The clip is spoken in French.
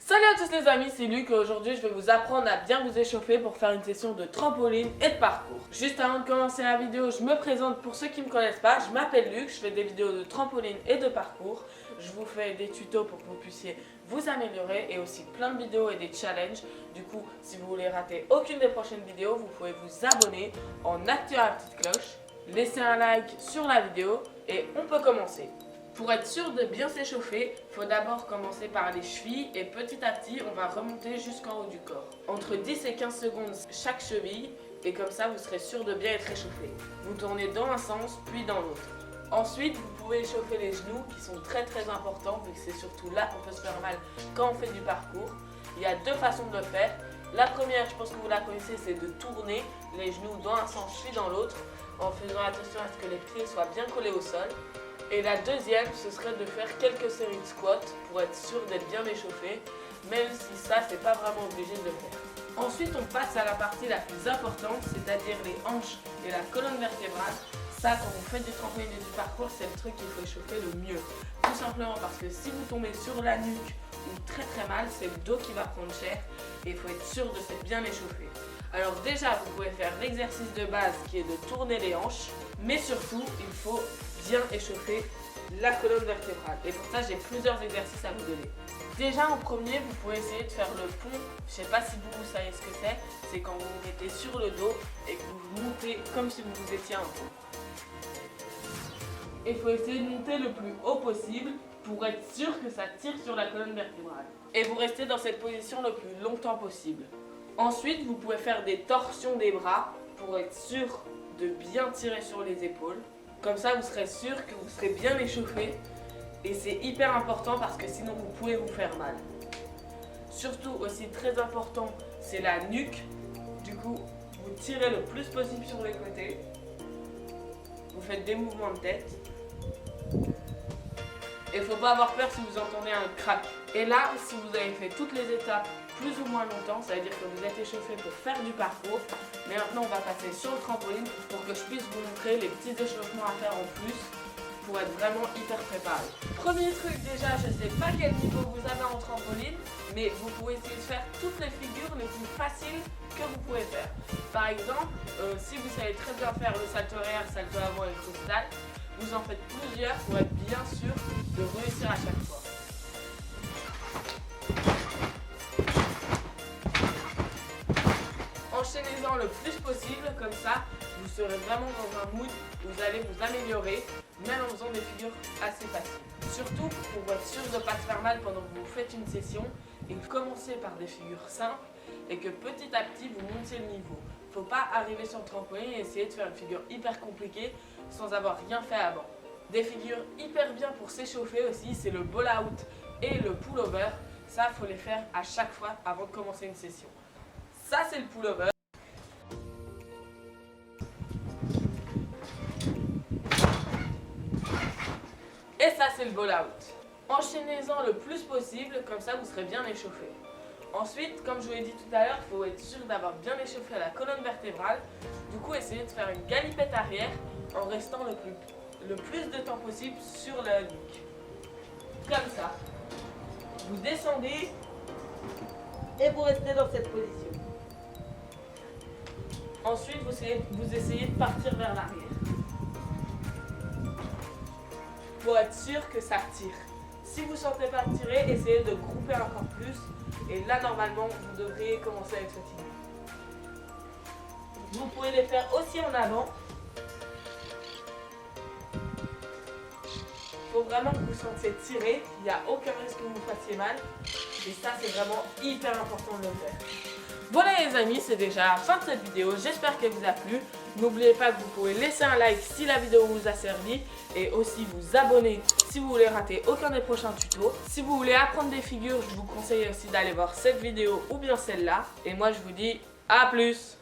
Salut à tous les amis, c'est Luc et aujourd'hui je vais vous apprendre à bien vous échauffer pour faire une session de trampoline et de parcours. Juste avant de commencer la vidéo, je me présente pour ceux qui ne me connaissent pas, je m'appelle Luc, je fais des vidéos de trampoline et de parcours. Je vous fais des tutos pour que vous puissiez vous améliorer et aussi plein de vidéos et des challenges. Du coup, si vous voulez rater aucune des prochaines vidéos, vous pouvez vous abonner en activant la petite cloche, laisser un like sur la vidéo et on peut commencer. Pour être sûr de bien s'échauffer, il faut d'abord commencer par les chevilles et petit à petit, on va remonter jusqu'en haut du corps. Entre 10 et 15 secondes chaque cheville et comme ça, vous serez sûr de bien être échauffé. Vous tournez dans un sens puis dans l'autre. Ensuite, vous pouvez échauffer les genoux qui sont très importants vu que c'est surtout là qu'on peut se faire mal quand on fait du parcours. Il y a deux façons de le faire. La première, je pense que vous la connaissez, c'est de tourner les genoux dans un sens puis dans l'autre en faisant attention à ce que les pieds soient bien collés au sol. Et la deuxième, ce serait de faire quelques séries de squats pour être sûr d'être bien échauffé, même si ça, c'est pas vraiment obligé de le faire. Ensuite, on passe à la partie la plus importante, c'est-à-dire les hanches et la colonne vertébrale. Ça, quand vous faites du trampoline et du parcours, c'est le truc qu'il faut échauffer le mieux. Tout simplement parce que si vous tombez sur la nuque ou très mal, c'est le dos qui va prendre cher et il faut être sûr de s'être bien échauffé. Alors déjà, vous pouvez faire l'exercice de base qui est de tourner les hanches, mais surtout, il faut bien échauffer la colonne vertébrale. Et pour ça, j'ai plusieurs exercices à vous donner. Déjà, en premier, vous pouvez essayer de faire le pont. Je sais pas si vous savez ce que c'est. C'est quand vous vous mettez sur le dos et que vous montez comme si vous étiez un pont. Il faut essayer de monter le plus haut possible pour être sûr que ça tire sur la colonne vertébrale. Et vous restez dans cette position le plus longtemps possible. Ensuite, vous pouvez faire des torsions des bras pour être sûr de bien tirer sur les épaules. Comme ça, vous serez sûr que vous serez bien échauffé. Et c'est hyper important parce que sinon, vous pouvez vous faire mal. Surtout, aussi très important, c'est la nuque. Du coup, vous tirez le plus possible sur les côtés. Vous faites des mouvements de tête. Et il ne faut pas avoir peur si vous entendez un crack. Et là, si vous avez fait toutes les étapes plus ou moins longtemps, ça veut dire que vous êtes échauffé pour faire du parcours. Mais maintenant, on va passer sur le trampoline pour que je puisse vous montrer les petits échauffements à faire en plus pour être vraiment hyper préparé. Premier truc déjà, je ne sais pas quel niveau vous avez en trampoline, mais vous pouvez essayer de faire toutes les figures les plus faciles que vous pouvez faire. Par exemple, si vous savez très bien faire le salto arrière, salto avant et le cristal, vous en faites plusieurs pour être bien sûr de réussir à chaque fois. Enchaînez-en le plus possible, comme ça vous serez vraiment dans un mood où vous allez vous améliorer, même en faisant des figures assez faciles. Surtout pour être sûr de ne pas se faire mal pendant que vous faites une session, et commencez par des figures simples et que petit à petit vous montiez le niveau. Il ne faut pas arriver sur le trampoline et essayer de faire une figure hyper compliquée sans avoir rien fait avant. Des figures hyper bien pour s'échauffer aussi, c'est le ball out et le pull over. Ça, il faut les faire à chaque fois avant de commencer une session. Ça, c'est le pull over. Et ça, c'est le ball out. Enchaînez-en le plus possible, comme ça vous serez bien échauffé. Ensuite, comme je vous l'ai dit tout à l'heure, il faut être sûr d'avoir bien échauffé la colonne vertébrale. Du coup, essayez de faire une galipette arrière en restant le plus de temps possible sur la nuque. Comme ça. Vous descendez et vous restez dans cette position. Ensuite, vous essayez de partir vers l'arrière. Pour être sûr que ça tire. Si vous ne sentez pas tirer, essayez de grouper encore plus. Et là, normalement, vous devriez commencer à être fatigué. Vous pouvez les faire aussi en avant. Il faut vraiment que vous sentiez tirer. Il n'y a aucun risque que vous vous fassiez mal. Et ça, c'est vraiment hyper important de le faire. Voilà les amis, c'est déjà la fin de cette vidéo. J'espère qu'elle vous a plu. N'oubliez pas que vous pouvez laisser un like si la vidéo vous a servi. Et aussi vous abonner si vous voulez rater aucun des prochains tutos. Si vous voulez apprendre des figures, je vous conseille aussi d'aller voir cette vidéo ou bien celle-là. Et moi je vous dis à plus.